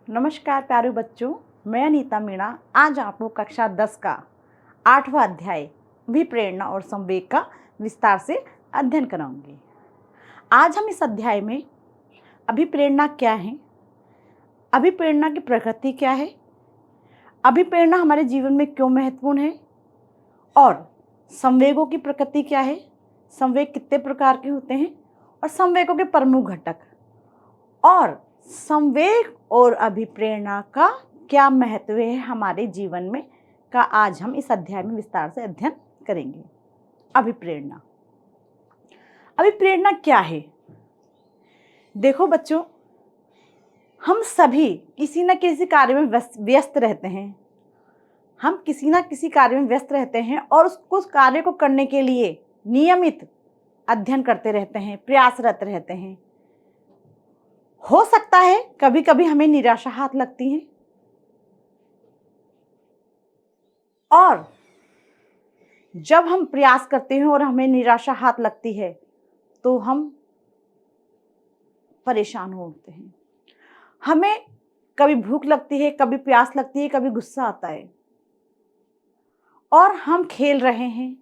नमस्कार प्यारे बच्चों, मैं अनीता मीणा आज आपको कक्षा 10 का 8वां अध्याय अभिप्रेरणा और संवेग का विस्तार से अध्ययन कराऊंगी। आज हम इस अध्याय में अभिप्रेरणा क्या है, अभिप्रेरणा की प्रकृति क्या है, अभिप्रेरणा हमारे जीवन में क्यों महत्वपूर्ण है और संवेगों की प्रकृति क्या है, संवेग कितने प्रकार के होते हैं और संवेगों के प्रमुख घटक और संवेग और अभिप्रेरणा का क्या महत्व है हमारे जीवन में का आज हम इस अध्याय में विस्तार से अध्ययन करेंगे। अभिप्रेरणा, अभिप्रेरणा क्या है? देखो बच्चों, हम सभी किसी न किसी कार्य में व्यस्त रहते हैं। हम किसी न किसी कार्य में व्यस्त रहते हैं और उस कार्य को करने के लिए नियमित अध्ययन करते रहते हैं, प्रयासरत रहते हैं। हो सकता है कभी कभी हमें निराशा हाथ लगती है और जब हम प्रयास करते हैं और हमें निराशा हाथ लगती है तो हम परेशान होते हैं। हमें कभी भूख लगती है, कभी प्यास लगती है, कभी गुस्सा आता है और हम खेल रहे हैं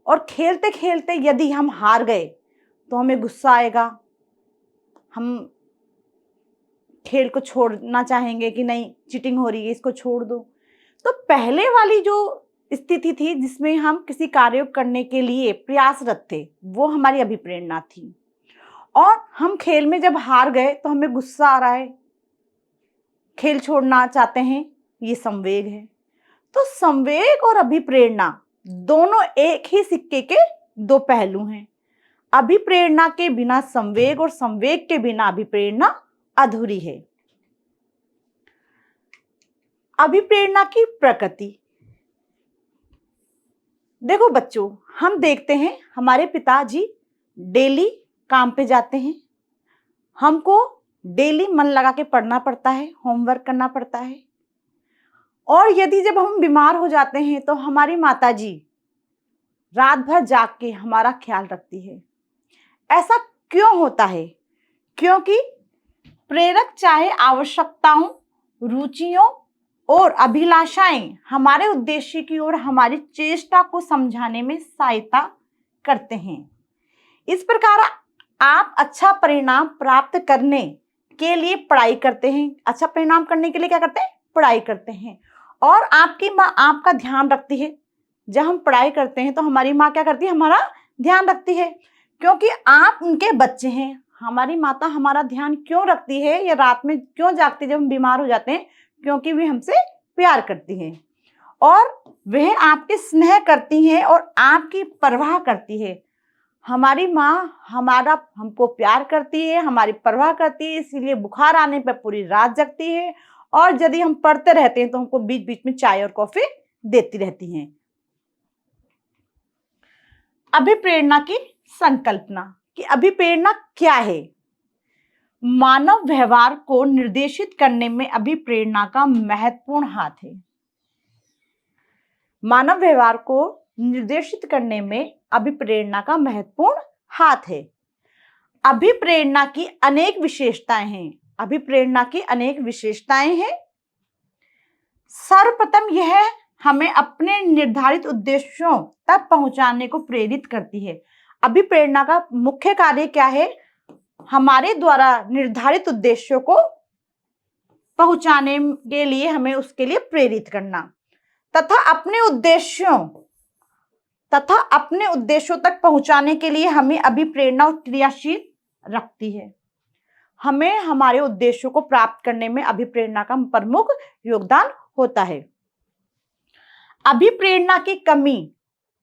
और खेलते खेलते यदि हम हार गए तो हमें गुस्सा आएगा, हम खेल को छोड़ना चाहेंगे कि नहीं, चीटिंग हो रही है, इसको छोड़ दो। तो पहले वाली जो स्थिति थी जिसमें हम किसी कार्य करने के लिए प्रयासरत थे, वो हमारी अभिप्रेरणा थी। और हम खेल में जब हार गए तो हमें गुस्सा आ रहा है, खेल छोड़ना चाहते हैं, ये संवेग है। तो संवेग और अभिप्रेरणा दोनों एक ही सिक्के के दो पहलू हैं। अभिप्रेरणा के बिना संवेग और संवेग के बिना अभिप्रेरणा अधूरी है। अभिप्रेरणा की प्रकृति, देखो बच्चों, हम देखते हैं हमारे पिताजी डेली काम पे जाते हैं, हमको डेली मन लगा के पढ़ना पड़ता है, होमवर्क करना पड़ता है। और यदि जब हम बीमार हो जाते हैं तो हमारी माताजी रात भर जाग के हमारा ख्याल रखती है। ऐसा क्यों होता है? क्योंकि प्रेरक चाहे आवश्यकताओं, रुचियों और अभिलाषाएं हमारे उद्देश्य की ओर हमारी चेष्टा को समझाने में सहायता करते हैं। इस प्रकार आप अच्छा परिणाम प्राप्त करने के लिए पढ़ाई करते हैं। अच्छा परिणाम करने के लिए क्या करते हैं? पढ़ाई करते हैं। और आपकी माँ आपका ध्यान रखती है। जब हम पढ़ाई करते हैं तो हमारी माँ क्या करती है? हमारा ध्यान रखती है, क्योंकि आप उनके बच्चे हैं। हमारी माता हमारा ध्यान क्यों रखती है या रात में क्यों जागती है जब हम बीमार हो जाते हैं? क्योंकि वे हमसे प्यार करती हैं और वह आपके स्नेह करती हैं और आपकी परवाह करती है। हमारी माँ हमको प्यार करती है, हमारी परवाह करती है, इसीलिए बुखार आने पर पूरी रात जगती है और यदि हम पढ़ते रहते हैं तो हमको बीच बीच में चाय और कॉफी देती रहती हैं। अभिप्रेरणा की संकल्पना कि अभिप्रेरणा क्या है? मानव व्यवहार को निर्देशित करने में अभिप्रेरणा का महत्वपूर्ण हाथ है। मानव व्यवहार को निर्देशित करने में अभिप्रेरणा का महत्वपूर्ण हाथ है। अभिप्रेरणा की अनेक विशेषताएं हैं। अभिप्रेरणा की अनेक विशेषताएं हैं। सर्वप्रथम यह हमें अपने निर्धारित उद्देश्यों तक पहुंचाने को प्रेरित करती है। अभिप्रेरणा का मुख्य कार्य क्या है? हमारे द्वारा निर्धारित उद्देश्यों को पहुंचाने के लिए हमें उसके लिए प्रेरित करना तथा अपने उद्देश्यों तक पहुंचाने के लिए हमें अभिप्रेरणा और क्रियाशील रखती है। हमें हमारे उद्देश्यों को प्राप्त करने में अभिप्रेरणा का प्रमुख योगदान होता है। अभिप्रेरणा की कमी,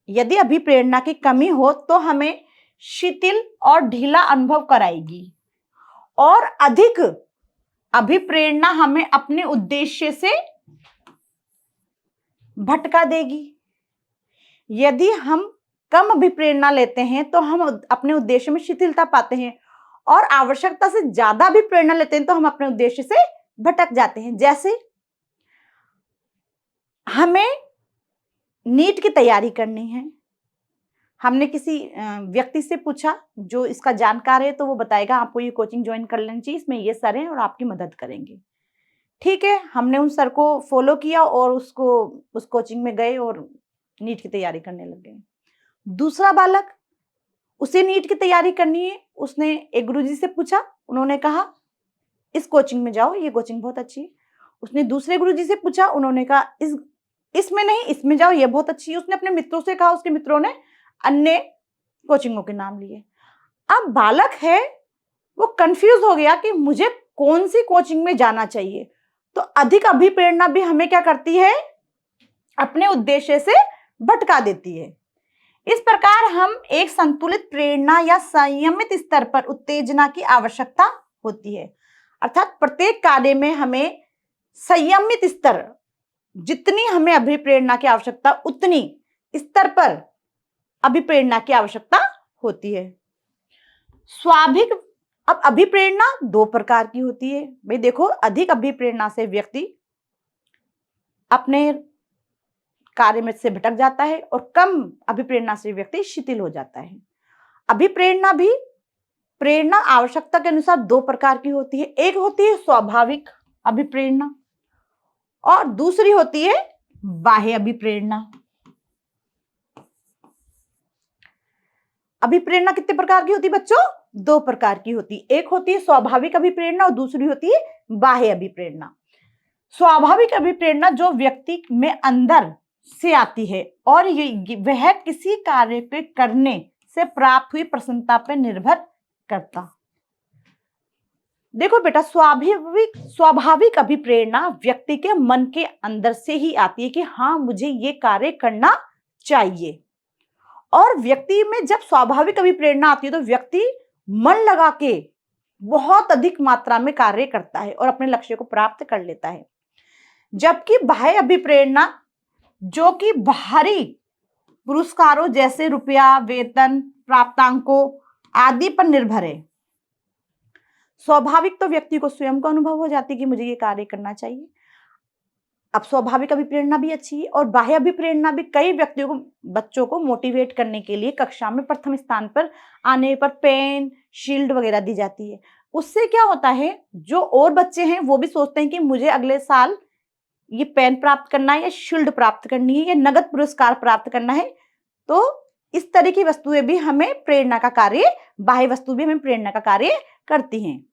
यदि अभिप्रेरणा की कमी हो तो हमें शिथिल और ढीला अनुभव कराएगी और अधिक अभिप्रेरणा हमें अपने उद्देश्य से भटका देगी। यदि हम कम अभिप्रेरणा लेते हैं तो हम अपने उद्देश्य में शिथिलता पाते हैं और आवश्यकता से ज्यादा अभिप्रेरणा लेते हैं तो हम अपने उद्देश्य से भटक जाते हैं। जैसे हमें नीट की तैयारी करनी है, हमने किसी व्यक्ति से पूछा जो इसका जानकार है, तो वो बताएगा आपको ये कोचिंग ज्वाइन कर लेनी चाहिए, इसमें ये सर हैं और आपकी मदद करेंगे। ठीक है, हमने उन सर को फॉलो किया और उस कोचिंग में गए और नीट की तैयारी करने लग गए। दूसरा बालक, उसे नीट की तैयारी करनी है, उसने एक गुरुजी से पूछा, उन्होंने कहा इस कोचिंग में जाओ, ये कोचिंग बहुत अच्छी है। उसने दूसरे गुरुजी से पूछा, उन्होंने कहा इसमें नहीं, इसमें जाओ, ये बहुत अच्छी है। उसने अपने मित्रों से कहा, उसके मित्रों ने अन्य कोचिंगों के नाम लिए। अब बालक है वो कंफ्यूज हो गया कि मुझे कौन सी कोचिंग में जाना चाहिए। तो अधिक अभिप्रेरणा भी हमें क्या करती है, अपने उद्देश्य से भटका देती है। इस प्रकार हम एक संतुलित प्रेरणा या संयमित स्तर पर उत्तेजना की आवश्यकता होती है। अर्थात प्रत्येक कार्य में हमें संयमित स्तर, जितनी हमें अभिप्रेरणा की आवश्यकता उतनी स्तर पर अभिप्रेरणा की आवश्यकता होती है। स्वाभाविक, अब अभिप्रेरणा दो प्रकार की होती है भाई। देखो, अधिक अभिप्रेरणा से व्यक्ति अपने कार्य में से भटक जाता है और कम अभिप्रेरणा से व्यक्ति शिथिल हो जाता है। अभिप्रेरणा भी प्रेरणा आवश्यकता के अनुसार दो प्रकार की होती है। एक होती है स्वाभाविक अभिप्रेरणा और दूसरी होती है बाह्य अभिप्रेरणा। अभिप्रेरणा कितने प्रकार की होती है बच्चों? दो प्रकार की होती है। एक होती है स्वाभाविक अभिप्रेरणा और दूसरी होती है बाह्य अभिप्रेरणा। स्वाभाविक अभिप्रेरणा जो व्यक्ति में अंदर से आती है और वह किसी कार्य के करने से प्राप्त हुई प्रसन्नता पर निर्भर करता। देखो बेटा, स्वाभाविक अभिप्रेरणा व्यक्ति के मन के अंदर से ही आती है कि हाँ, मुझे ये कार्य करना चाहिए। और व्यक्ति में जब स्वाभाविक अभिप्रेरणा आती है तो व्यक्ति मन लगा के बहुत अधिक मात्रा में कार्य करता है और अपने लक्ष्य को प्राप्त कर लेता है। जबकि बाह्य अभिप्रेरणा जो कि बाहरी पुरस्कारों जैसे रुपया, वेतन, प्राप्तांकों आदि पर निर्भर है। स्वाभाविक तो व्यक्ति को स्वयं का अनुभव हो जाती है कि मुझे ये कार्य करना चाहिए। अब स्वाभाविक अभिप्रेरणा भी अच्छी है और बाह्य अभिप्रेरणा भी कई व्यक्तियों को, बच्चों को मोटिवेट करने के लिए कक्षा में प्रथम स्थान पर आने पर पेन, शील्ड वगैरह दी जाती है। उससे क्या होता है, जो और बच्चे हैं वो भी सोचते हैं कि मुझे अगले साल ये पेन प्राप्त करना है या शील्ड प्राप्त करनी है या नगद पुरस्कार प्राप्त करना है। तो इस तरह की वस्तुएं भी हमें प्रेरणा का कार्य, बाह्य वस्तु भी हमें प्रेरणा का कार्य करती हैं।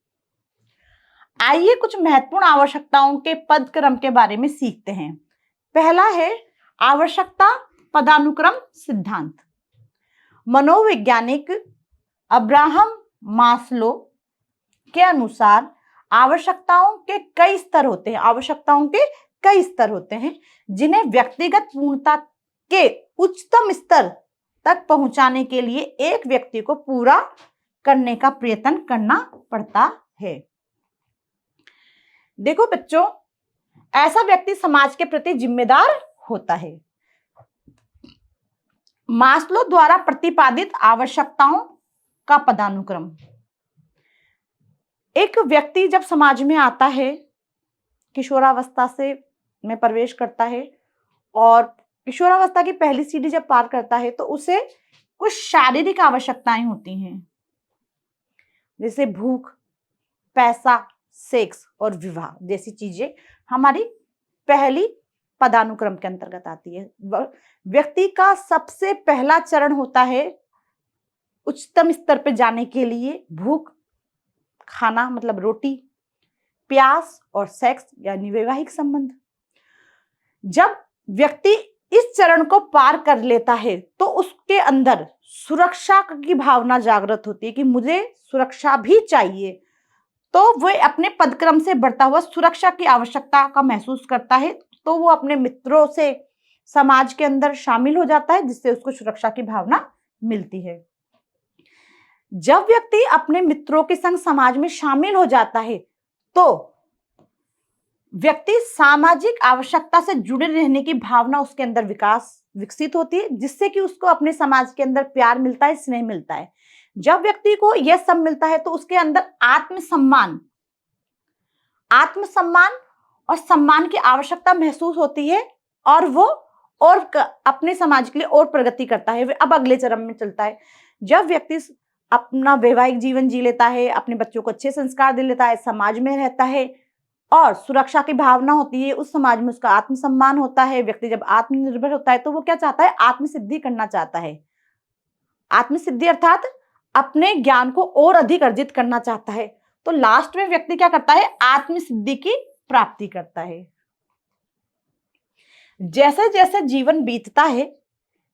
आइए कुछ महत्वपूर्ण आवश्यकताओं के पद क्रम के बारे में सीखते हैं। पहला है आवश्यकता पदानुक्रम सिद्धांत। मनोवैज्ञानिक अब्राहम मास्लो के अनुसार आवश्यकताओं के कई स्तर होते हैं। आवश्यकताओं के कई स्तर होते हैं जिन्हें व्यक्तिगत पूर्णता के उच्चतम स्तर तक पहुंचाने के लिए एक व्यक्ति को पूरा करने का प्रयत्न करना पड़ता है। देखो बच्चों, ऐसा व्यक्ति समाज के प्रति जिम्मेदार होता है। मास्लो द्वारा प्रतिपादित आवश्यकताओं का पदानुक्रम। एक व्यक्ति जब समाज में आता है, किशोरावस्था से में प्रवेश करता है और किशोरावस्था की पहली सीढ़ी जब पार करता है तो उसे कुछ शारीरिक आवश्यकताएं होती हैं, जैसे भूख, पैसा, सेक्स और विवाह जैसी चीजें हमारी पहली पदानुक्रम के अंतर्गत आती है। व्यक्ति का सबसे पहला चरण होता है उच्चतम स्तर पर जाने के लिए भूख, खाना मतलब रोटी, प्यास और सेक्स यानी वैवाहिक संबंध। जब व्यक्ति इस चरण को पार कर लेता है तो उसके अंदर सुरक्षा की भावना जागृत होती है कि मुझे सुरक्षा भी चाहिए। तो वह अपने पदक्रम से बढ़ता हुआ सुरक्षा की आवश्यकता का महसूस करता है, तो वो अपने मित्रों से समाज के अंदर शामिल हो जाता है, जिससे उसको सुरक्षा की भावना मिलती है। जब व्यक्ति अपने मित्रों के संग समाज में शामिल हो जाता है तो व्यक्ति सामाजिक आवश्यकता से जुड़े रहने की भावना उसके अंदर विकसित होती है, जिससे कि उसको अपने समाज के अंदर प्यार मिलता है, स्नेह मिलता है। जब व्यक्ति को यह सब मिलता है तो उसके अंदर आत्मसम्मान और सम्मान की आवश्यकता महसूस होती है और वो और अपने समाज के लिए और प्रगति करता है। अब अगले चरण में चलता है। जब व्यक्ति अपना वैवाहिक जीवन जी लेता है, अपने बच्चों को अच्छे संस्कार दे लेता है, समाज में रहता है, और सुरक्षा की भावना होती है, उस समाज में उसका आत्मसम्मान होता है। व्यक्ति जब आत्मनिर्भर होता है तो वो क्या चाहता है, आत्मसिद्धि करना चाहता है। आत्मसिद्धि अर्थात अपने ज्ञान को और अधिक अर्जित करना चाहता है। तो लास्ट में व्यक्ति क्या करता है, आत्मसिद्धि की प्राप्ति करता है। जैसे जैसे जीवन बीतता है,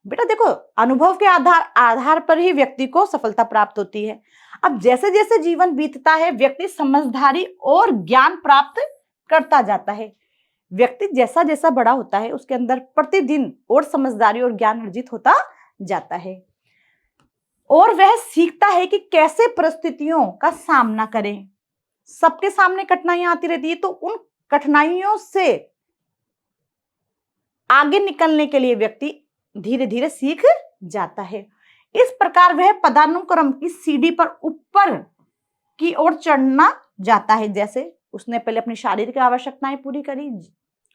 बेटा देखो, अनुभव के आधार पर ही व्यक्ति को सफलता प्राप्त होती है। अब जैसे जैसे जीवन बीतता है, व्यक्ति समझदारी और ज्ञान प्राप्त करता जाता है। व्यक्ति जैसा जैसा बड़ा होता है, उसके अंदर प्रतिदिन और समझदारी और ज्ञान अर्जित होता जाता है, और वह सीखता है कि कैसे परिस्थितियों का सामना करें। सबके सामने कठिनाइयां आती रहती है, तो उन कठिनाइयों से आगे निकलने के लिए व्यक्ति धीरे धीरे सीख जाता है। इस प्रकार वह पदानुक्रम की सीढ़ी पर ऊपर की ओर चढ़ना जाता है। जैसे उसने पहले अपनी शारीरिक आवश्यकताएं पूरी करी,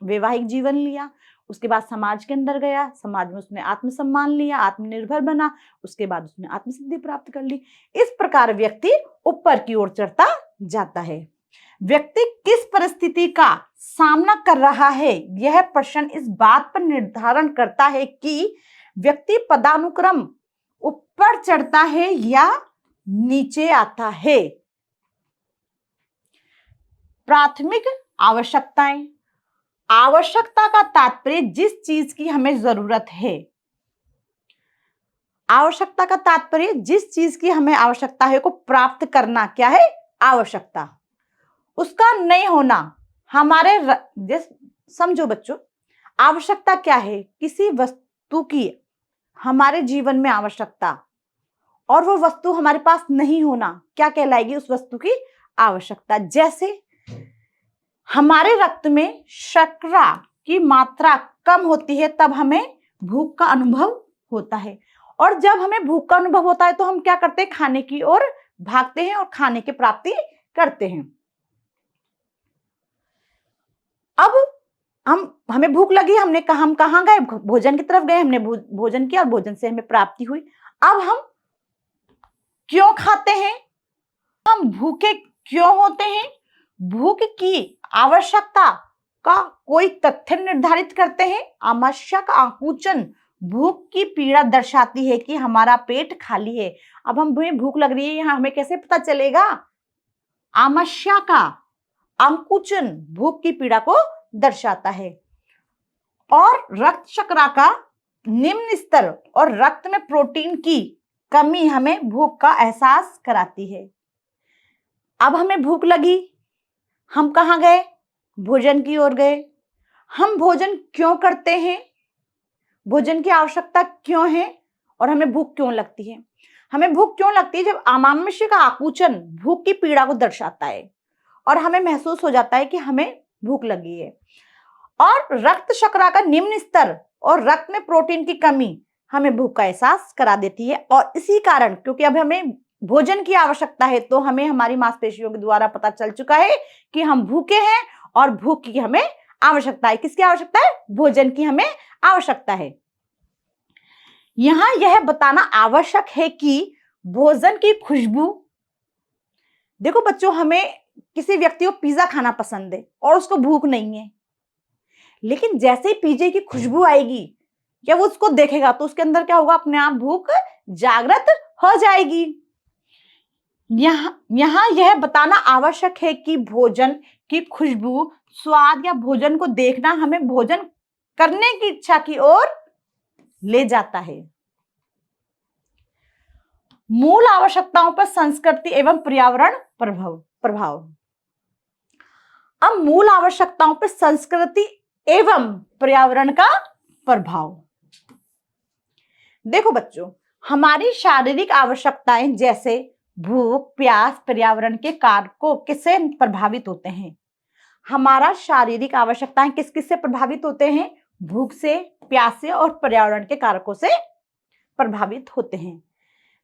वैवाहिक जीवन लिया, उसके बाद समाज के अंदर गया, समाज में उसने आत्मसम्मान लिया, आत्मनिर्भर बना, उसके बाद उसने आत्मसिद्धि प्राप्त कर ली। इस प्रकार व्यक्ति ऊपर की ओर चढ़ता जाता है। व्यक्ति किस परिस्थिति का सामना कर रहा है, यह प्रश्न इस बात पर निर्धारण करता है कि व्यक्ति पदानुक्रम ऊपर चढ़ता है या नीचे आता है। प्राथमिक आवश्यकताएं। आवश्यकता का तात्पर्य जिस चीज की हमें जरूरत है। आवश्यकता का तात्पर्य जिस चीज की हमें आवश्यकता है को प्राप्त करना क्या है, आवश्यकता। उसका नहीं होना हमारे समझो बच्चों, आवश्यकता क्या है, किसी वस्तु की हमारे जीवन में आवश्यकता, और वो वस्तु हमारे पास नहीं होना क्या कहलाएगी, उस वस्तु की आवश्यकता। जैसे हमारे रक्त में शर्करा की मात्रा कम होती है, तब हमें भूख का अनुभव होता है, और जब हमें भूख का अनुभव होता है तो हम क्या करते हैं, खाने की ओर भागते हैं और खाने की प्राप्ति करते हैं। अब हमें भूख लगी, हमने कहा, हम कहाँ गए, भोजन की तरफ गए, हमने भोजन किया और भोजन से हमें प्राप्ति हुई। अब हम क्यों खाते हैं, हम भूखे क्यों होते हैं, भूख की आवश्यकता का कोई तथ्य निर्धारित करते हैं। आवश्यक आकुंचन भूख की पीड़ा दर्शाती है कि हमारा पेट खाली है। अब हमें भूख लग रही है, यहाँ हमें कैसे पता चलेगा, आमाशय का अंकुचन भूख की पीड़ा को दर्शाता है। और रक्त शर्करा का निम्न स्तर और रक्त में प्रोटीन की कमी हमें भूख का एहसास कराती है। अब हमें भूख लगी, हम कहाँ गए, भोजन की ओर गए। हम भोजन क्यों करते हैं, भोजन की आवश्यकता क्यों है, और हमें भूख क्यों लगती है। हमें भूख क्यों लगती है, जब आमाशय का आकुंचन भूख की पीड़ा को दर्शाता है और हमें महसूस हो जाता है कि हमें भूख लगी है। और रक्त शर्करा का निम्न स्तर और रक्त में प्रोटीन की कमी हमें भूख का एहसास करा देती है। और इसी कारण, क्योंकि अब हमें भोजन की आवश्यकता है, तो हमें हमारी मांसपेशियों के द्वारा पता चल चुका है कि हम भूखे हैं और भूख की हमें आवश्यकता है। किसकी आवश्यकता है, भोजन की हमें आवश्यकता है। यहां यह बताना आवश्यक है कि भोजन की खुशबू, देखो बच्चों, हमें किसी व्यक्ति को पिज्जा खाना पसंद है और उसको भूख नहीं है, लेकिन जैसे ही पिज्जे की खुशबू आएगी या वो उसको देखेगा तो उसके अंदर क्या होगा, अपने आप भूख जागृत हो जाएगी। यहां यह बताना आवश्यक है कि भोजन की खुशबू, स्वाद या भोजन को देखना हमें भोजन करने की इच्छा की ओर ले जाता है। मूल आवश्यकताओं पर संस्कृति एवं पर्यावरण प्रभाव। अब मूल आवश्यकताओं पर संस्कृति एवं पर्यावरण का प्रभाव। देखो बच्चों, हमारी शारीरिक आवश्यकताएं जैसे भूख, प्यास पर्यावरण के कारकों किससे प्रभावित होते हैं। हमारा शारीरिक आवश्यकताएं किस किस से प्रभावित होते हैं, भूख से, प्यास से और पर्यावरण के कारकों से प्रभावित होते हैं।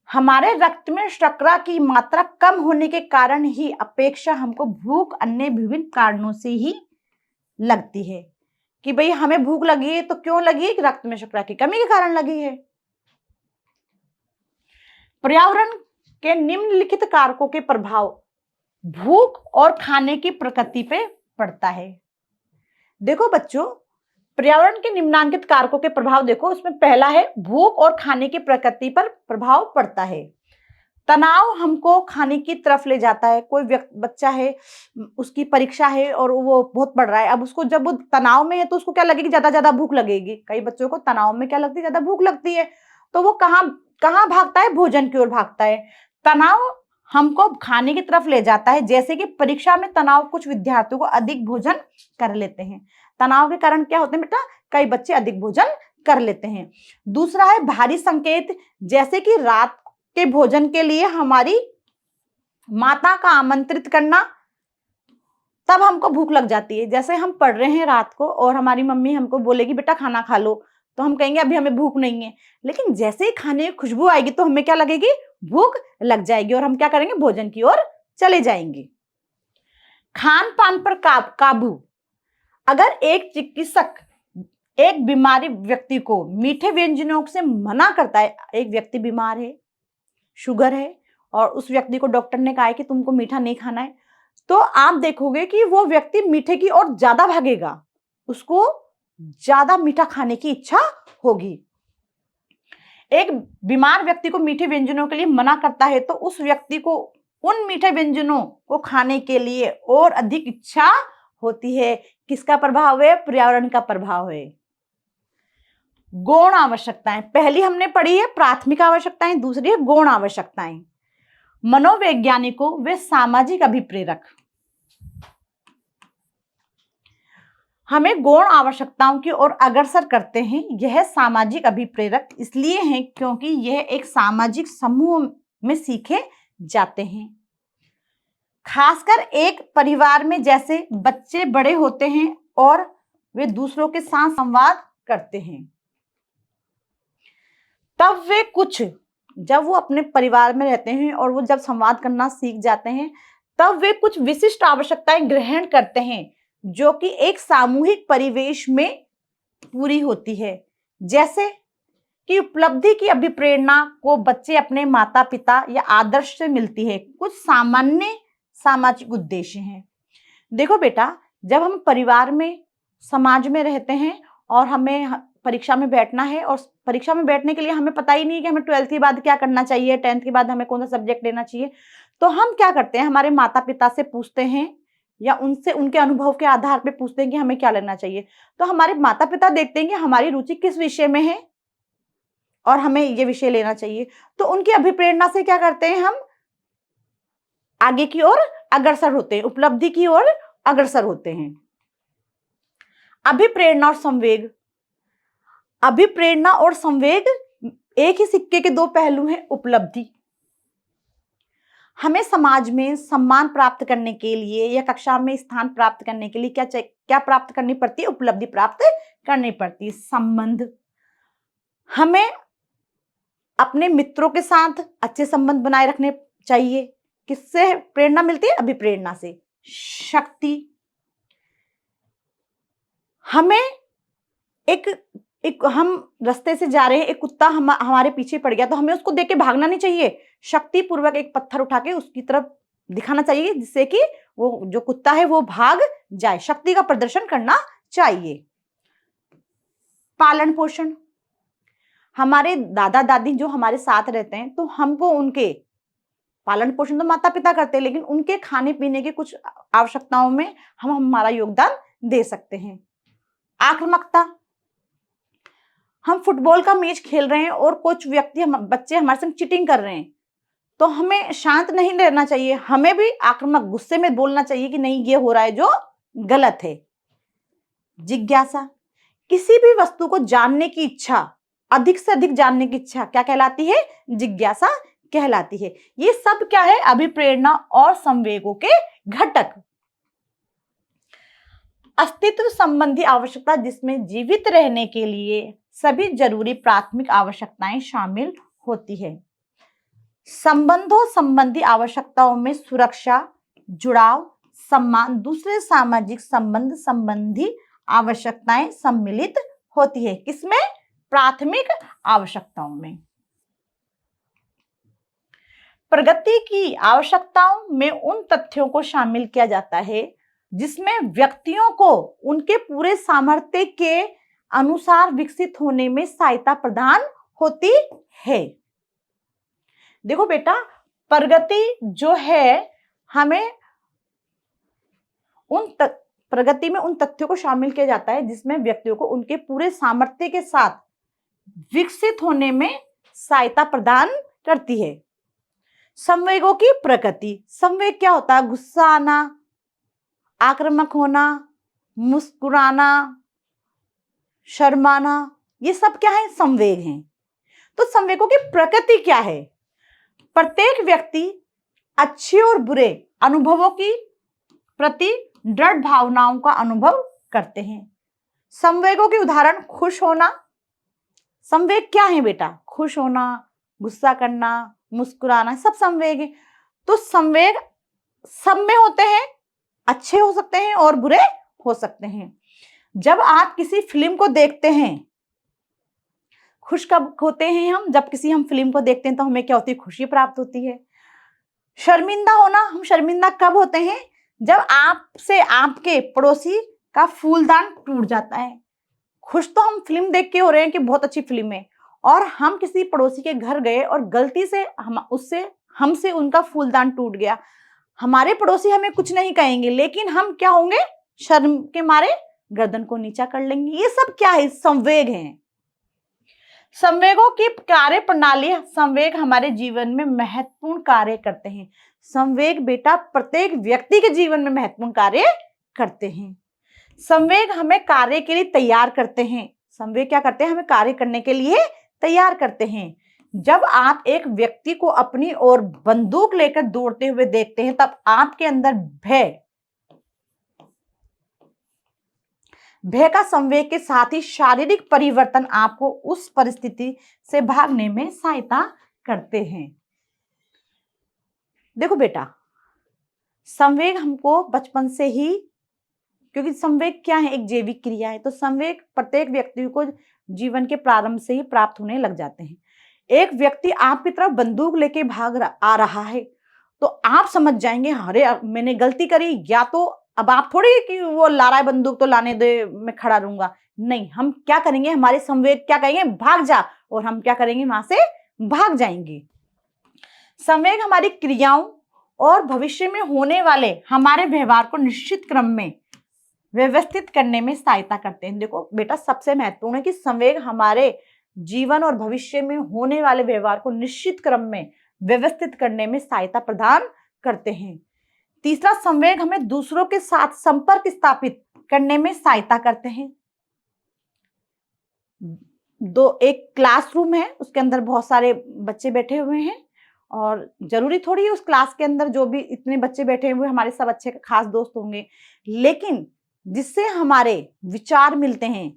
हमारे रक्त में शर्करा की मात्रा कम होने के कारण ही अपेक्षा हमको भूख अन्य विभिन्न कारणों से ही लगती है कि भाई हमें भूख लगी है, तो क्यों लगी है, कि रक्त में शर्करा की कमी के कारण लगी है। पर्यावरण के निम्नलिखित कारकों के प्रभाव भूख और खाने की प्रकृति पे पड़ता है। देखो बच्चों, पर्यावरण के निम्नांकित कारकों के प्रभाव देखो, उसमें पहला है भूख और खाने की प्रकृति पर प्रभाव पड़ता है। तनाव हमको खाने की तरफ ले जाता है। कोई बच्चा है, उसकी परीक्षा है और वो बहुत पढ़ रहा है, अब उसको जब वो तनाव में है तो उसको क्या लगेगी, ज्यादा ज्यादा भूख लगेगी। कई बच्चों को तनाव में क्या लगती है, ज्यादा भूख लगती है, तो वो कहाँ कहाँ भागता है, भोजन की ओर भागता है। तनाव हमको खाने की तरफ ले जाता है, जैसे कि परीक्षा में तनाव कुछ विद्यार्थियों को अधिक भोजन कर लेते हैं। तनाव के कारण क्या होते हैं बेटा, कई बच्चे अधिक भोजन कर लेते हैं। दूसरा है भारी संकेत, जैसे कि रात के भोजन के लिए हमारी माता का आमंत्रित करना, तब हमको भूख लग जाती है। जैसे हम पढ़ रहे हैं रात को और हमारी मम्मी हमको बोलेगी बेटा खाना खा लो, तो हम कहेंगे अभी हमें भूख नहीं है, लेकिन जैसे ही खाने की खुशबू आएगी तो हमें क्या लगेगी, भूख लग जाएगी और हम क्या करेंगे, भोजन की ओर चले जाएंगे। खान पान पर काबू, अगर एक चिकित्सक एक बीमारी व्यक्ति को मीठे व्यंजनों से मना करता है, एक व्यक्ति बीमार है, शुगर है, और उस व्यक्ति को डॉक्टर ने कहा है कि तुमको मीठा नहीं खाना है, तो आप देखोगे कि वो व्यक्ति मीठे की ओर ज्यादा भागेगा, उसको ज्यादा मीठा खाने की इच्छा होगी। एक बीमार व्यक्ति को मीठे व्यंजनों के लिए मना करता है तो उस व्यक्ति को उन मीठे व्यंजनों को खाने के लिए और अधिक इच्छा होती है। किसका प्रभाव है, पर्यावरण का प्रभाव है। गौण आवश्यकताएं, पहली हमने पढ़ी है प्राथमिक आवश्यकताएं, दूसरी है गौण आवश्यकताएं। मनोवैज्ञानिकों वे सामाजिक अभिप्रेरक हमें गौण आवश्यकताओं की ओर अग्रसर करते हैं। यह सामाजिक अभिप्रेरक इसलिए हैं क्योंकि यह एक सामाजिक समूह में सीखे जाते हैं। खासकर एक परिवार में जैसे बच्चे बड़े होते हैं और वे दूसरों के साथ संवाद करते हैं, तब वे जब वो अपने परिवार में रहते हैं और वो जब संवाद करना सीख जाते हैं, तब वे कुछ विशिष्ट आवश्यकताएं ग्रहण करते हैं जो कि एक सामूहिक परिवेश में पूरी होती है। जैसे कि उपलब्धि की अभिप्रेरणा को बच्चे अपने माता पिता या आदर्श से मिलती है। कुछ सामान्य सामाजिक उद्देश्य हैं। देखो बेटा, जब हम परिवार में समाज में रहते हैं और हमें परीक्षा में बैठना है, और परीक्षा में बैठने के लिए हमें पता ही नहीं है कि हमें 12th के बाद क्या करना चाहिए, 10th के बाद हमें कौन सा सब्जेक्ट लेना चाहिए, तो हम क्या करते हैं, हमारे माता पिता से पूछते हैं या उनसे उनके अनुभव के आधार पे पूछते हैं कि हमें क्या लेना चाहिए। तो हमारे माता पिता देखते हैं कि हमारी रुचि किस विषय में है और हमें ये विषय लेना चाहिए, तो उनकी अभिप्रेरणा से क्या करते हैं, हम आगे की ओर अग्रसर होते हैं, उपलब्धि की ओर अग्रसर होते हैं। अभिप्रेरणा और संवेग, अभिप्रेरणा और संवेग एक ही सिक्के के दो पहलू हैं। उपलब्धि, हमें समाज में सम्मान प्राप्त करने के लिए या कक्षा में स्थान प्राप्त करने के लिए क्या प्राप्त करनी पड़ती है, उपलब्धि प्राप्त करनी पड़ती है। संबंध, हमें अपने मित्रों के साथ अच्छे संबंध बनाए रखने चाहिए। किससे प्रेरणा मिलती है, अभिप्रेरणा से। शक्ति, हमें हम रास्ते से जा रहे हैं, एक कुत्ता हमारे पीछे पड़ गया तो हमें उसको देख के भागना नहीं चाहिए, शक्ति पूर्वक एक पत्थर उठा के उसकी तरफ दिखाना चाहिए जिससे कि वो जो कुत्ता है वो भाग जाए। शक्ति का प्रदर्शन करना चाहिए। पालन पोषण, हमारे दादा दादी जो हमारे साथ रहते हैं तो हमको उनके पालन पोषण तो माता पिता करते हैं, लेकिन उनके खाने पीने की कुछ आवश्यकताओं में हम हमारा योगदान दे सकते हैं। आक्रामकता, हम फुटबॉल का मैच खेल रहे हैं और कुछ बच्चे हमारे संग चीटिंग कर रहे हैं, तो हमें शांत नहीं रहना चाहिए, हमें भी आक्रामक गुस्से में बोलना चाहिए कि नहीं ये हो रहा है जो गलत है। जिज्ञासा, किसी भी वस्तु को जानने की इच्छा, अधिक से अधिक जानने की इच्छा क्या कहलाती है, जिज्ञासा कहलाती है। ये सब क्या है, अभिप्रेरणा और संवेगों के घटक। अस्तित्व संबंधी आवश्यकता, जिसमें जीवित रहने के लिए सभी जरूरी प्राथमिक आवश्यकताएं शामिल होती है। संबंधों संबंधी आवश्यकताओं में सुरक्षा, जुड़ाव, सम्मान, दूसरे सामाजिक संबंध संबंधी आवश्यकताएं सम्मिलित होती है। किसमें, प्राथमिक आवश्यकताओं में। प्रगति की आवश्यकताओं में उन तथ्यों को शामिल किया जाता है जिसमें व्यक्तियों को उनके पूरे सामर्थ्य के अनुसार विकसित होने में सहायता प्रदान होती है। देखो बेटा, प्रगति जो है हमें प्रगति में उन तथ्यों को शामिल किया जाता है जिसमें व्यक्तियों को उनके पूरे सामर्थ्य के साथ विकसित होने में सहायता प्रदान करती है। संवेगों की प्रकृति, संवेग क्या होता है? गुस्सा आना, आक्रामक होना, मुस्कुराना, शर्माना, ये सब क्या है? संवेग हैं। तो संवेगों की प्रकृति क्या है? प्रत्येक व्यक्ति अच्छे और बुरे अनुभवों की प्रति दृढ़ भावनाओं का अनुभव करते हैं। संवेगों के उदाहरण खुश होना। संवेग क्या है बेटा? खुश होना, गुस्सा करना, मुस्कुराना, सब संवेग है। तो संवेग सब में होते हैं, अच्छे हो सकते हैं और बुरे हो सकते हैं। जब आप किसी फिल्म को देखते हैं, खुश कब होते हैं हम? जब हम फिल्म को देखते हैं तो हमें क्या होती है? खुशी प्राप्त होती है। शर्मिंदा होना, हम शर्मिंदा कब होते हैं? जब आपसे आपके पड़ोसी का फूलदान टूट जाता है। खुश तो हम फिल्म देख के हो रहे हैं कि बहुत अच्छी फिल्म है, और हम किसी पड़ोसी के घर गए और गलती से हमसे उनका फूलदान टूट गया। हमारे पड़ोसी हमें कुछ नहीं कहेंगे, लेकिन हम क्या होंगे? शर्म के मारे गर्दन को नीचा कर लेंगे। ये सब क्या है? संवेग हैं। संवेगों की कार्य प्रणाली, संवेग हमारे जीवन में महत्वपूर्ण कार्य करते हैं। संवेग बेटा प्रत्येक व्यक्ति के जीवन में महत्वपूर्ण कार्य करते हैं। संवेग हमें कार्य के लिए तैयार करते हैं। संवेग क्या करते हैं? हमें कार्य करने के लिए तैयार करते हैं। जब आप एक व्यक्ति को अपनी ओर बंदूक लेकर दौड़ते हुए देखते हैं, तब आपके अंदर भय का संवेग के साथ ही शारीरिक परिवर्तन आपको उस परिस्थिति से भागने में सहायता करते हैं। देखो बेटा, संवेग हमको बचपन से ही, क्योंकि संवेग क्या है? एक जैविक क्रिया है, तो संवेग प्रत्येक व्यक्ति को जीवन के प्रारंभ से ही प्राप्त होने लग जाते हैं। एक व्यक्ति आपकी तरफ बंदूक लेके आ रहा है, तो आप समझ जाएंगे अरे मैंने गलती करी, या तो अब आप थोड़ी कि वो ला रहा है बंदूक तो लाने दे, मैं खड़ा रहूंगा। नहीं, हम क्या करेंगे? हमारे संवेग क्या कहेंगे? भाग जा, और हम क्या करेंगे? वहां से भाग जाएंगे। संवेग हमारी क्रियाओं और भविष्य में होने वाले हमारे व्यवहार को निश्चित क्रम में व्यवस्थित करने में सहायता करते हैं। देखो बेटा, सबसे महत्वपूर्ण है कि संवेग हमारे जीवन और भविष्य में होने वाले व्यवहार को निश्चित क्रम में व्यवस्थित करने में सहायता प्रदान करते हैं। तीसरा, संवेग हमें दूसरों के साथ संपर्क स्थापित करने में सहायता करते हैं। एक क्लासरूम है, उसके अंदर बहुत सारे बच्चे बैठे हुए हैं, और जरूरी थोड़ी है उस क्लास के अंदर जो भी इतने बच्चे बैठे हुए हमारे सब अच्छे खास दोस्त होंगे, लेकिन जिससे हमारे विचार मिलते हैं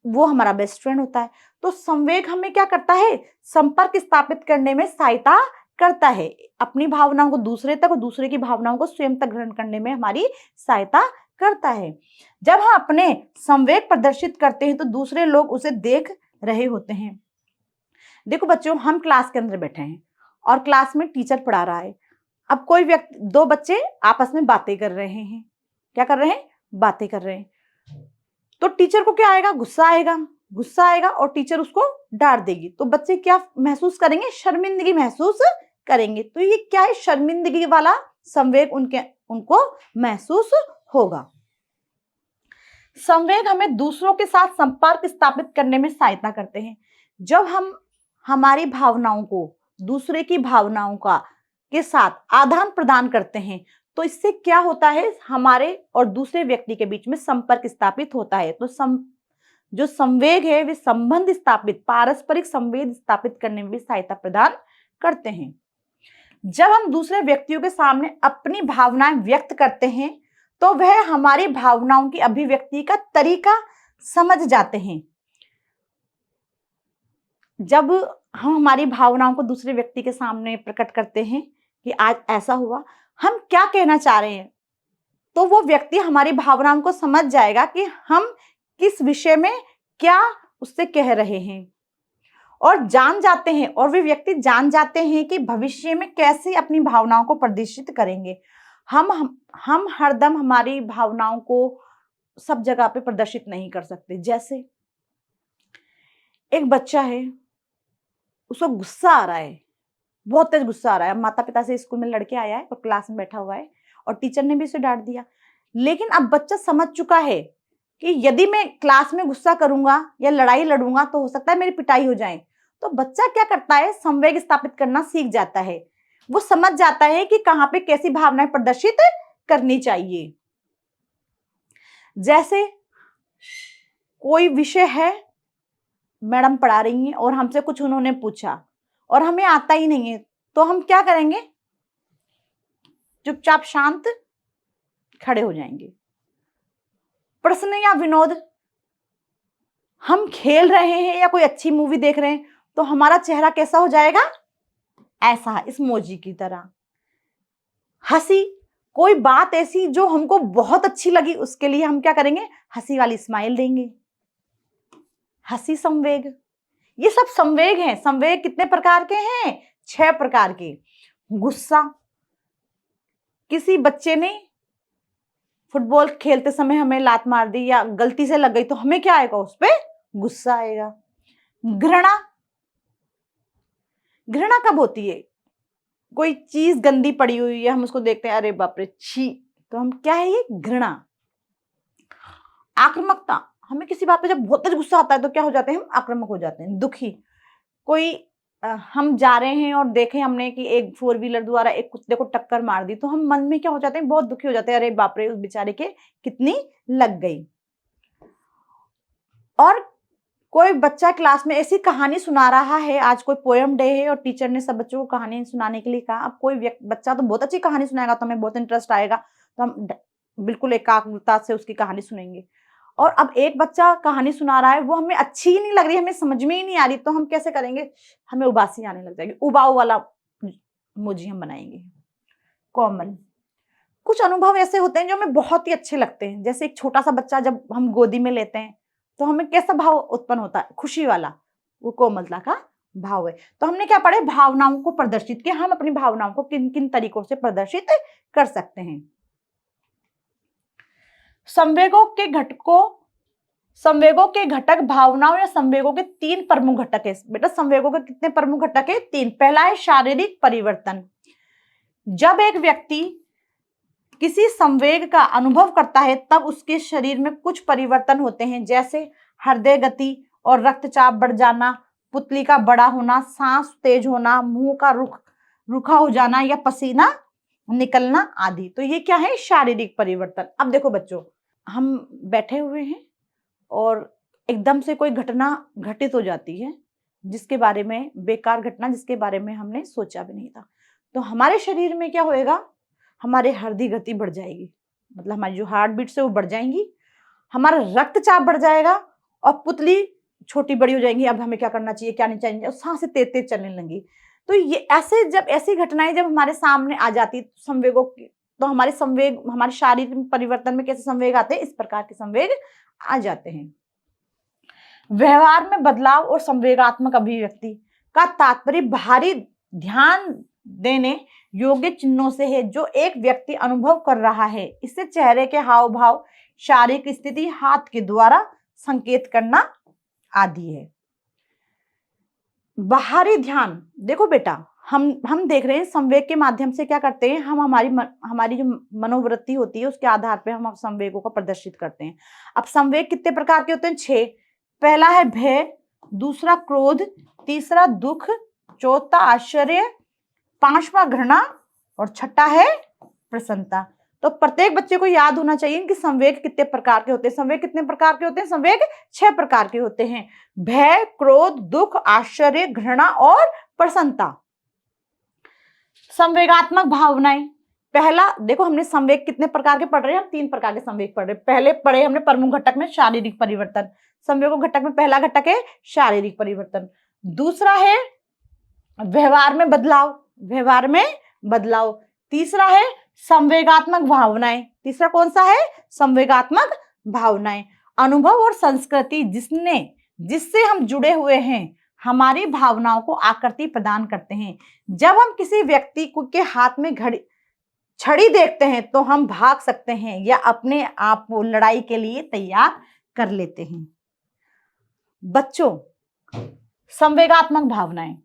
वो हमारा बेस्ट फ्रेंड होता है। तो संवेग हमें क्या करता है? संपर्क स्थापित करने में सहायता करता है। अपनी भावनाओं को दूसरे तक और दूसरे की भावनाओं को स्वयं तक ग्रहण करने में हमारी सहायता करता है। जब हम अपने संवेग प्रदर्शित करते हैं तो दूसरे लोग उसे देख रहे होते हैं। देखो बच्चों, हम क्लास के अंदर बैठे हैं और क्लास में टीचर पढ़ा रहा है। अब कोई व्यक्ति, दो बच्चे आपस में बातें कर रहे हैं। क्या कर रहे हैं? बातें कर रहे हैं। तो टीचर को क्या आएगा? गुस्सा आएगा। गुस्सा आएगा और टीचर उसको डांट देगी, तो बच्चे क्या महसूस करेंगे? शर्मिंदगी महसूस करेंगे। तो ये क्या है? शर्मिंदगी वाला संवेग उनको महसूस होगा। संवेग हमें दूसरों के साथ संपर्क स्थापित करने में सहायता करते हैं। जब हम हमारी भावनाओं को दूसरे की भावनाओं के साथ आदान प्रदान करते हैं, तो इससे क्या होता है? हमारे और दूसरे व्यक्ति के बीच में संपर्क स्थापित होता है। तो जो संवेग है वे संबंध स्थापित, पारस्परिक संवेद स्थापित करने में भी सहायता प्रदान करते हैं। जब हम दूसरे व्यक्तियों के सामने अपनी भावनाएं व्यक्त करते हैं तो वह हमारी भावनाओं की अभिव्यक्ति का तरीका समझ जाते हैं। जब हम हमारी भावनाओं को दूसरे व्यक्ति के सामने प्रकट करते हैं कि आज ऐसा हुआ, हम क्या कहना चाह रहे हैं, तो वो व्यक्ति हमारी भावनाओं को समझ जाएगा कि हम किस विषय में क्या उससे कह रहे हैं, और जान जाते हैं, और वे व्यक्ति जान जाते हैं कि भविष्य में कैसे अपनी भावनाओं को प्रदर्शित करेंगे। हम हरदम हमारी भावनाओं को सब जगह पे प्रदर्शित नहीं कर सकते। जैसे एक बच्चा है, उसको गुस्सा आ रहा है, बहुत तेज गुस्सा आ रहा है, माता पिता से स्कूल में लड़के आया है और क्लास में बैठा हुआ है और टीचर ने भी उसे डांट दिया। लेकिन अब बच्चा समझ चुका है कि यदि मैं क्लास में गुस्सा करूंगा या लड़ाई लड़ूंगा तो हो सकता है मेरी पिटाई हो जाए। तो बच्चा क्या करता है, संवेग स्थापित करना सीख जाता है। वो समझ जाता है कि कहाँ पे कैसी भावनाएं प्रदर्शित करनी चाहिए। जैसे कोई विषय है, मैडम पढ़ा रही हैं और हमसे कुछ उन्होंने पूछा और हमें आता ही नहीं है, तो हम क्या करेंगे, चुपचाप शांत खड़े हो जाएंगे। प्रश्न या विनोद, हम खेल रहे हैं या कोई अच्छी मूवी देख रहे हैं तो हमारा चेहरा कैसा हो जाएगा, ऐसा इमोजी की तरह। हंसी, कोई बात ऐसी जो हमको बहुत अच्छी लगी, उसके लिए हम क्या करेंगे, हंसी वाली स्माइल देंगे। हंसी संवेग, ये सब संवेग हैं। संवेग कितने प्रकार के हैं, 6 प्रकार के। गुस्सा, किसी बच्चे ने फुटबॉल खेलते समय हमें लात मार दी या गलती से लग गई तो हमें क्या आएगा, उस पर गुस्सा आएगा। घृणा, घृणा कब होती है, कोई चीज गंदी पड़ी हुई है, हम उसको देखते हैं, अरे बाप रे छी, तो हम क्या है, ये घृणा। आक्रामकता, हमें किसी बात पे जब बहुत तेज गुस्सा आता है तो क्या हो जाते हैं, हम आक्रामक हो जाते हैं। दुखी, कोई हम जा रहे हैं और देखे हमने कि एक 4 व्हीलर द्वारा एक कुत्ते को टक्कर मार दी तो हम मन में क्या हो जाते हैं, बहुत दुखी हो जाते हैं, अरे बाप रे उस बेचारे के कितनी लग गई। और कोई बच्चा क्लास में ऐसी कहानी सुना रहा है, आज कोई पोएम डे है और टीचर ने सब बच्चों को कहानी सुनाने के लिए कहा। अब कोई बच्चा तो बहुत अच्छी कहानी सुनाएगा तो हमें बहुत इंटरेस्ट आएगा, तो हम बिल्कुल एकाग्रता से उसकी कहानी सुनेंगे। और अब एक बच्चा कहानी सुना रहा है, वो हमें अच्छी ही नहीं लग रही, हमें समझ में ही नहीं आ रही, तो हम कैसे करेंगे, हमें उबासी आने लग जाएगी, उबाऊ वाला इमोजी हम बनाएंगे। कोमल, कुछ अनुभव ऐसे होते हैं जो हमें बहुत ही अच्छे लगते हैं। जैसे एक छोटा सा बच्चा जब हम गोदी में लेते हैं तो हमें कैसा भाव उत्पन्न होता है, खुशी वाला, वो कोमलता का भाव है। तो हमने क्या पढ़े, भावनाओं को प्रदर्शित किया, हम अपनी भावनाओं को किन किन तरीकों से प्रदर्शित कर सकते हैं। संवेगों के घटक भावनाओं या संवेगों के 3 प्रमुख घटक है। बेटा संवेगों के कितने प्रमुख घटक है, 3। पहला है शारीरिक परिवर्तन। जब एक व्यक्ति किसी संवेग का अनुभव करता है तब उसके शरीर में कुछ परिवर्तन होते हैं, जैसे हृदय गति और रक्तचाप बढ़ जाना, पुतली का बड़ा होना, सांस तेज होना, मुंह का रुखा हो जाना या पसीना निकलना आदि। तो ये क्या है, शारीरिक परिवर्तन। अब देखो बच्चों, हम बैठे हुए हैं और एकदम से कोई घटना घटित हो जाती है जिसके बारे में, बेकार घटना जिसके बारे में हमने सोचा भी नहीं था, तो हमारे शरीर में क्या होएगा, हमारे हृदय गति बढ़ जाएगी, मतलब हमारी जो हार्ट बीट से वो बढ़ जाएंगी, हमारा रक्तचाप बढ़ जाएगा और पुतली छोटी बड़ी हो जाएंगी। अब हमें क्या करना चाहिए, क्या नहीं चाहिए, और सांसें तेज तेज चलने लगी। तो ये ऐसे, जब ऐसी घटनाएं जब हमारे सामने आ जाती संवेगों की, तो हमारे संवेग, हमारे शारीरिक परिवर्तन में कैसे संवेग आते हैं, इस प्रकार के संवेग आ जाते हैं। व्यवहार में बदलाव और संवेगात्मक अभिव्यक्ति का तात्पर्य भारी ध्यान देने योग्य चिन्हों से है जो एक व्यक्ति अनुभव कर रहा है। इससे चेहरे के हाव भाव, शारीरिक स्थिति, हाथ के द्वारा संकेत करना आदि है। बाहरी ध्यान, देखो बेटा, हम देख रहे हैं संवेग के माध्यम से क्या करते हैं, हम हमारी जो मनोवृत्ति होती है उसके आधार पे हम संवेगों को प्रदर्शित करते हैं। अब संवेग कितने प्रकार के होते हैं, 6। पहला है भय, दूसरा क्रोध, तीसरा दुख, चौथा आश्चर्य, 5वां घृणा और छठा है प्रसन्नता। तो प्रत्येक बच्चे को याद होना चाहिए कि संवेग कितने प्रकार के होते हैं। संवेग कितने प्रकार के होते हैं, संवेग 6 प्रकार के होते हैं, भय, क्रोध, दुख, आश्चर्य, घृणा और प्रसन्नता। संवेगात्मक भावनाएं, पहला देखो, हमने संवेग कितने प्रकार के पढ़ रहे हैं, हम 3 प्रकार के संवेग पढ़ रहे हैं। पहले पढ़े हमने प्रमुख घटक में शारीरिक परिवर्तन, संवेगों घटक में पहला घटक है शारीरिक परिवर्तन। दूसरा है व्यवहार में बदलाव, व्यवहार में बदलाव। तीसरा है संवेगात्मक भावनाएं, तीसरा कौन सा है, संवेगात्मक भावनाएं। अनुभव और संस्कृति जिससे हम जुड़े हुए हैं हमारी भावनाओं को आकृति प्रदान करते हैं। जब हम किसी व्यक्ति के हाथ में घड़ी, छड़ी देखते हैं तो हम भाग सकते हैं या अपने आप को लड़ाई के लिए तैयार कर लेते हैं। बच्चों, संवेगात्मक भावनाएं,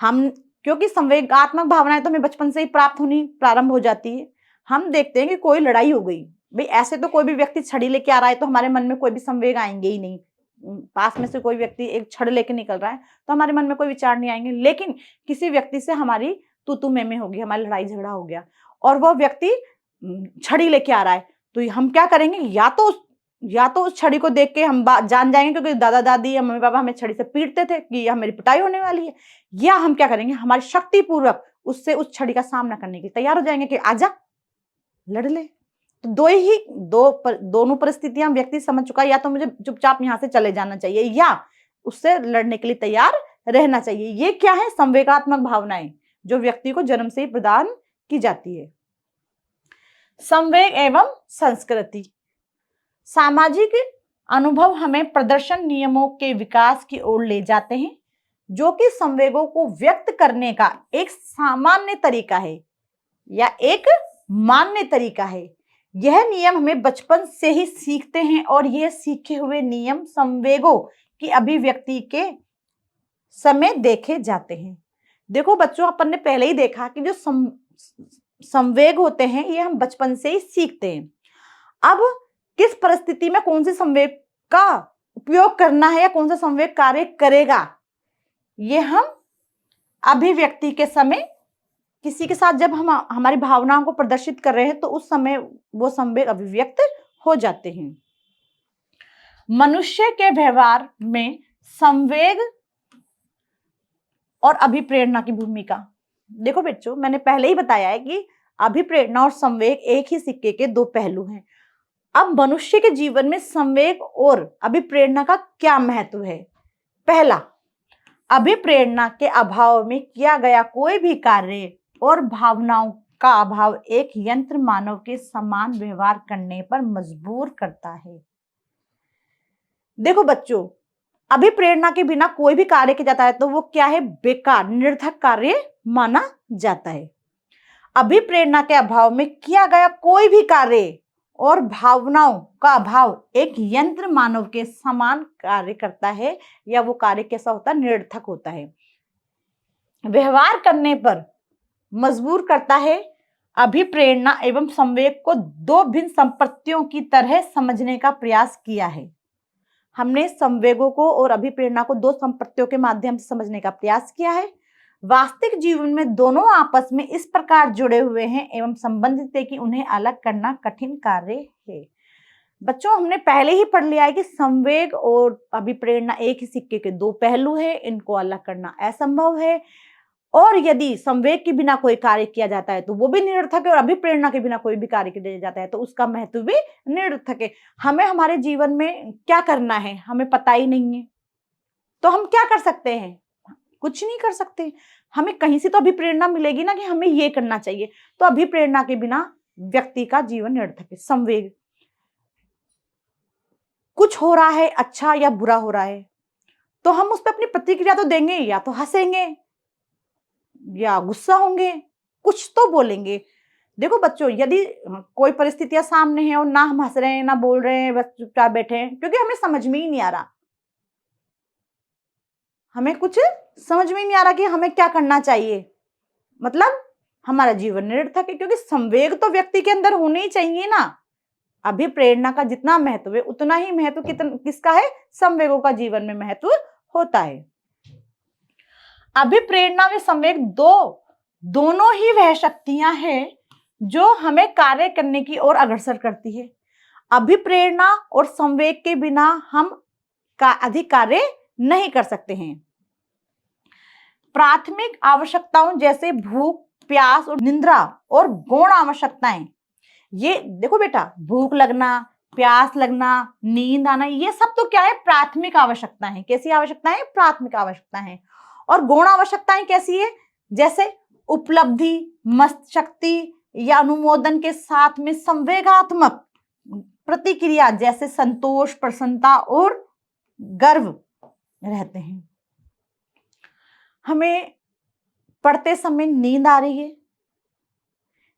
हम क्योंकि संवेगात्मक भावनाएं तो हमें बचपन से ही प्राप्त होनी प्रारंभ हो जाती है। हम देखते हैं कि कोई लड़ाई हो गई, भाई ऐसे तो कोई भी व्यक्ति छड़ी लेके आ रहा है तो हमारे मन में कोई भी संवेग आएंगे ही नहीं। पास में से कोई व्यक्ति एक छड़ लेके निकल रहा है तो हमारे मन में कोई विचार नहीं आएंगे। लेकिन किसी व्यक्ति से हमारी तू में होगी, हमारी लड़ाई झगड़ा हो गया और वह व्यक्ति छड़ी लेके आ रहा है, तो हम क्या करेंगे, या तो उस छड़ी को देख के हम जान जाएंगे क्योंकि दादा दादी या मम्मी पापा हमें छड़ी से पीटते थे कि यह मेरी पिटाई होने वाली है, या हम क्या करेंगे, हमारी शक्ति पूर्वक उससे उस छड़ी का सामना करने के लिए तैयार हो जाएंगे कि आजा लड़ ले। तो दोनों परिस्थितियां व्यक्ति समझ चुका है, या तो मुझे चुपचाप यहां से चले जाना चाहिए या उससे लड़ने के लिए तैयार रहना चाहिए। ये क्या है, संवेगात्मक भावनाएं जो व्यक्ति को जन्म से ही प्रदान की जाती है। संवेग एवं संस्कृति, सामाजिक अनुभव हमें प्रदर्शन नियमों के विकास की ओर ले जाते हैं जो कि संवेगों को व्यक्त करने का एक सामान्य तरीका है या एक मान्य तरीका है। यह नियम हमें बचपन से ही सीखते हैं और यह सीखे हुए नियम संवेगों की अभिव्यक्ति के समय देखे जाते हैं। देखो बच्चों, अपन ने पहले ही देखा कि जो संवेग होते हैं ये हम बचपन से ही सीखते हैं। अब किस परिस्थिति में कौन से संवेग का उपयोग करना है या कौन सा संवेग कार्य करेगा, ये हम अभिव्यक्ति के समय किसी के साथ जब हम हमारी भावनाओं को प्रदर्शित कर रहे हैं तो उस समय वो संवेग अभिव्यक्त हो जाते हैं। मनुष्य के व्यवहार में संवेग और अभिप्रेरणा की भूमिका, देखो बच्चों, मैंने पहले ही बताया है कि अभिप्रेरणा और संवेग एक ही सिक्के के दो पहलू हैं। अब मनुष्य के जीवन में संवेग और अभिप्रेरणा का क्या महत्व है। पहला, अभिप्रेरणा के अभाव में किया गया कोई भी कार्य और भावनाओं का अभाव एक यंत्र मानव के समान व्यवहार करने पर मजबूर करता है। देखो बच्चों, अभिप्रेरणा के बिना कोई भी कार्य किया जाता है तो वो क्या है, बेकार निरर्थक कार्य माना जाता है। अभिप्रेरणा के अभाव में किया गया कोई भी कार्य और भावनाओं का अभाव एक यंत्र मानव के समान कार्य करता है या वो कार्य कैसा होता है, निरर्थक होता है, व्यवहार करने पर मजबूर करता है। अभिप्रेरणा एवं संवेग को दो भिन्न संपत्तियों की तरह समझने का प्रयास किया है। हमने संवेगों को और अभिप्रेरणा को दो संपत्तियों के माध्यम से समझने का प्रयास किया है। वास्तविक जीवन में दोनों आपस में इस प्रकार जुड़े हुए हैं एवं संबंधित है कि उन्हें अलग करना कठिन कार्य है। बच्चों, हमने पहले ही पढ़ लिया है कि संवेग और अभिप्रेरणा एक ही सिक्के के दो पहलू है, इनको अलग करना असंभव है। और यदि संवेग के बिना कोई कार्य किया जाता है तो वो भी निरर्थक है और अभिप्रेरणा के बिना कोई भी कार्य किया जाता है तो उसका महत्व भी निरर्थक है। हमें हमारे जीवन में क्या करना है हमें पता ही नहीं है तो हम क्या कर सकते हैं, कुछ नहीं कर सकते। हमें कहीं से तो अभिप्रेरणा मिलेगी ना कि हमें ये करना चाहिए, तो अभिप्रेरणा के बिना व्यक्ति का जीवन निरर्थक है। संवेग, कुछ हो रहा है अच्छा या बुरा हो रहा है तो हम उस पर अपनी प्रतिक्रिया तो देंगे, या तो हंसेंगे या गुस्सा होंगे, कुछ तो बोलेंगे। देखो बच्चों, यदि कोई परिस्थितियां सामने है और ना हम हंस रहे हैं ना बोल रहे हैं, बस चुपचाप बैठे हैं क्योंकि हमें समझ में ही नहीं आ रहा, हमें कुछ समझ में नहीं आ रहा कि हमें क्या करना चाहिए, मतलब हमारा जीवन निरर्थक है। क्योंकि संवेग तो व्यक्ति के अंदर होने ही चाहिए ना। अभिप्रेरणा का जितना महत्व है उतना ही महत्व किसका है, संवेगों का जीवन में महत्व होता है। अभिप्रेरणा व संवेग दोनों ही वह शक्तियां हैं जो हमें कार्य करने की ओर अग्रसर करती है। अभिप्रेरणा और संवेग के बिना हम अधिक कार्य नहीं कर सकते हैं। प्राथमिक आवश्यकताओं जैसे भूख, प्यास और निद्रा और गौण आवश्यकताएं, ये देखो बेटा, भूख लगना, प्यास लगना, नींद आना, ये सब तो क्या है, प्राथमिक आवश्यकताएं हैं। कैसी आवश्यकताएं, प्राथमिक आवश्यकताएं हैं। और गौण आवश्यकताएं कैसी है, जैसे उपलब्धि, मस्त शक्ति या अनुमोदन के साथ में संवेगात्मक प्रतिक्रिया जैसे संतोष, प्रसन्नता और गर्व रहते हैं। हमें पढ़ते समय नींद आ रही है,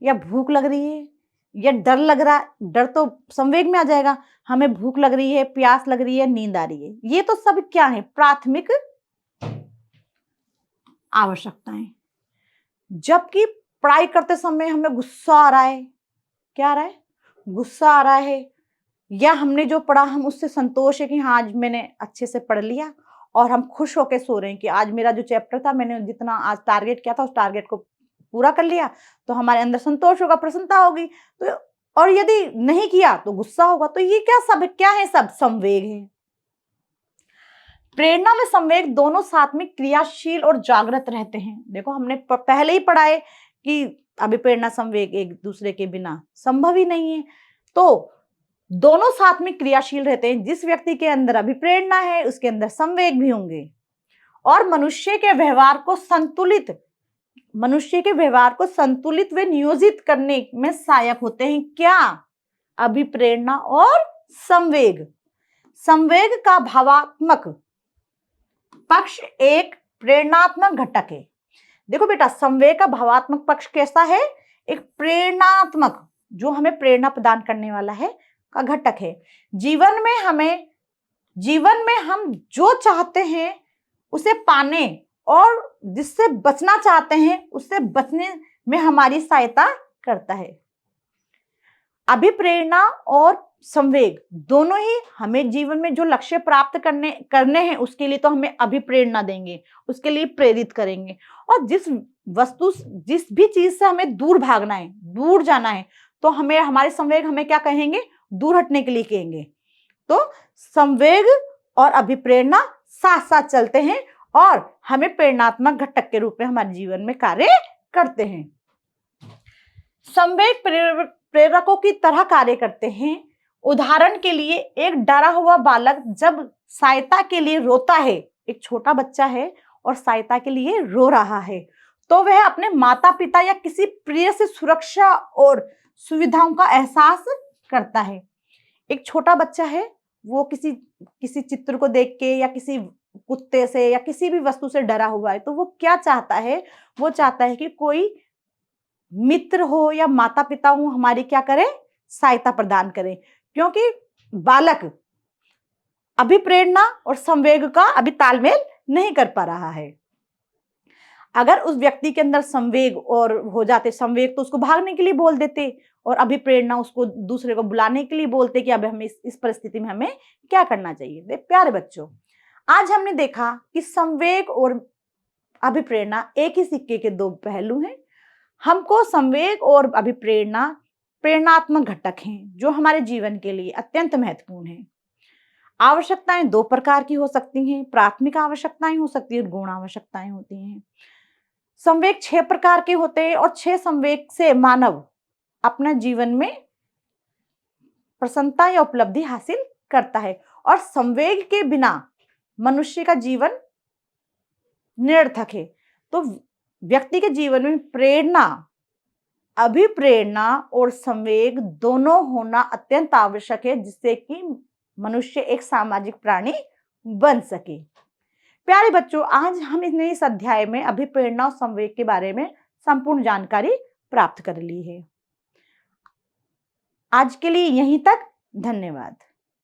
या भूख लग रही है या डर लग रहा, डर तो संवेग में आ जाएगा, हमें भूख लग रही है, प्यास लग रही है, नींद आ रही है, ये तो सब क्या है, प्राथमिक आवश्यकताएं। जबकि पढ़ाई करते समय हमें गुस्सा आ रहा है, क्या आ रहा है, गुस्सा आ रहा है, या हमने जो पढ़ा हम उससे संतोष है कि हाँ आज मैंने अच्छे से पढ़ लिया और हम खुश होकर सो रहे हैं कि आज मेरा जो चैप्टर था मैंने जितना आज टारगेट किया था उस टारगेट को पूरा कर लिया, तो हमारे अंदर संतोष होगा, प्रसन्नता होगी। तो और यदि नहीं किया तो गुस्सा होगा। तो ये क्या है, सब संवेग है। प्रेरणा में संवेग दोनों साथ में क्रियाशील और जागृत रहते हैं। देखो हमने पहले ही पढ़ा है कि अभिप्रेरणा संवेग एक दूसरे के बिना संभव ही नहीं है, तो दोनों साथ में क्रियाशील रहते हैं। जिस व्यक्ति के अंदर अभिप्रेरणा है उसके अंदर संवेग भी होंगे और मनुष्य के व्यवहार को संतुलित व नियोजित करने में सहायक होते हैं। क्या, अभिप्रेरणा और संवेग। संवेग का भावात्मक पक्ष एक प्रेरणात्मक घटक है। देखो बेटा, संवेग का भावात्मक पक्ष कैसा है, एक प्रेरणात्मक, जो हमें प्रेरणा प्रदान करने वाला है का घटक है। जीवन में हम जो चाहते हैं उसे पाने और जिससे बचना चाहते हैं उससे बचने में हमारी सहायता करता है। अभिप्रेरणा और संवेग दोनों ही हमें जीवन में जो लक्ष्य प्राप्त करने हैं उसके लिए तो हमें अभिप्रेरणा देंगे, उसके लिए प्रेरित करेंगे। और जिस भी चीज से हमें दूर भागना है, दूर जाना है, तो हमारे संवेग हमें क्या कहेंगे, दूर हटने के लिए कहेंगे। तो संवेग और अभिप्रेरणा साथ साथ चलते हैं और हमें प्रेरणात्मक घटक के रूप में हमारे जीवन में कार्य करते हैं। संवेग प्रेरकों की तरह कार्य करते हैं। उदाहरण के लिए एक डरा हुआ बालक जब सहायता के लिए रोता है, एक छोटा बच्चा है और सहायता के लिए रो रहा है, तो वह अपने माता पिता या किसी प्रिय से सुरक्षा और सुविधाओं का एहसास करता है। एक छोटा बच्चा है, वो किसी चित्र को देख के या किसी कुत्ते से या किसी भी वस्तु से डरा हुआ है, तो वो क्या चाहता है, वो चाहता है कि कोई मित्र हो या माता पिता हो हमारी क्या करे, सहायता प्रदान करें, क्योंकि बालक अभिप्रेरणा और संवेग का अभी तालमेल नहीं कर पा रहा है। अगर उस व्यक्ति के अंदर संवेग और हो जाते, संवेग तो उसको भागने के लिए बोल देते और अभिप्रेरणा उसको दूसरे को बुलाने के लिए बोलते कि अब हमें इस परिस्थिति में हमें क्या करना चाहिए। प्यारे बच्चों, आज हमने देखा कि संवेग और अभिप्रेरणा एक ही सिक्के के दो पहलू हैं। हमको संवेग और अभिप्रेरणा प्रेरणात्मक घटक हैं जो हमारे जीवन के लिए अत्यंत महत्वपूर्ण हैं। आवश्यकताएं दो प्रकार की हो सकती हैं, प्राथमिक आवश्यकताएं हो सकती है और गौण आवश्यकताएं होती हैं। संवेग 6 प्रकार के होते हैं और 6 संवेग से मानव अपना जीवन में प्रसन्नता या उपलब्धि हासिल करता है और संवेग के बिना मनुष्य का जीवन निरर्थक है। तो व्यक्ति के जीवन में प्रेरणा, अभिप्रेरणा और संवेग दोनों होना अत्यंत आवश्यक है, जिससे कि मनुष्य एक सामाजिक प्राणी बन सके। प्यारे बच्चों, आज हम इस अध्याय में अभिप्रेरणा और संवेग के बारे में संपूर्ण जानकारी प्राप्त कर ली है। आज के लिए यहीं तक, धन्यवाद।